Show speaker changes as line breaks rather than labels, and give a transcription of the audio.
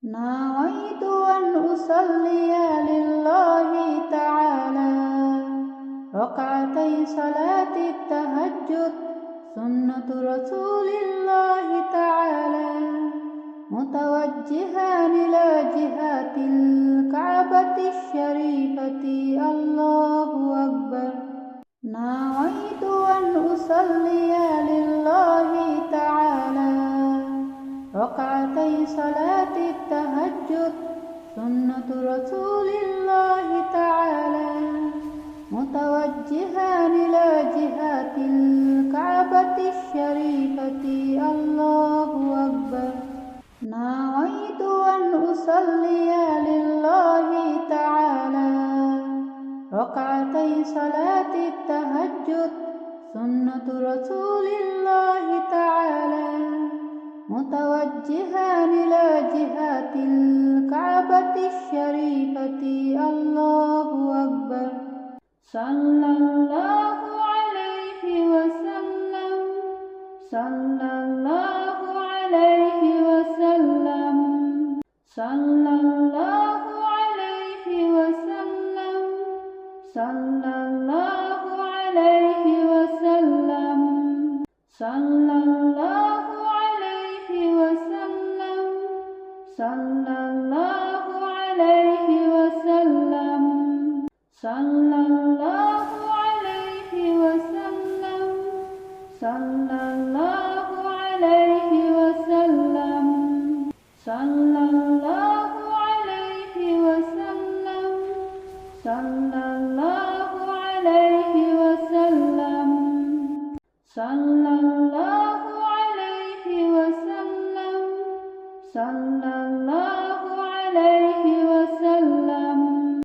نويت أن أصلي لله تعالى ركعتي صلاة التهجد سنة رسول الله تعالى متوجها إلى جهة الكعبة الشريفة الله أكبر. نويت أن أصلي لله تعالى ركعتي صلاة التهجد سنة رسول الله تعالى متوجها إلى جهة الكعبة الشريفة الله أكبر. نويت أن أصلي لله تعالى ركعتي صلاة التهجد سنة رسول الله تعالى متوجها إلى جهة الكعبة الشريفة الله أكبر. صلى الله عليه وسلم صلى الله عليه وسلم صلى الله عليه وسلم صلى الله عليه وسلم صلى الله عليه وسلم صلى الله عليه وسلم صلى الله عليه وسلم صلى الله عليه وسلم صلى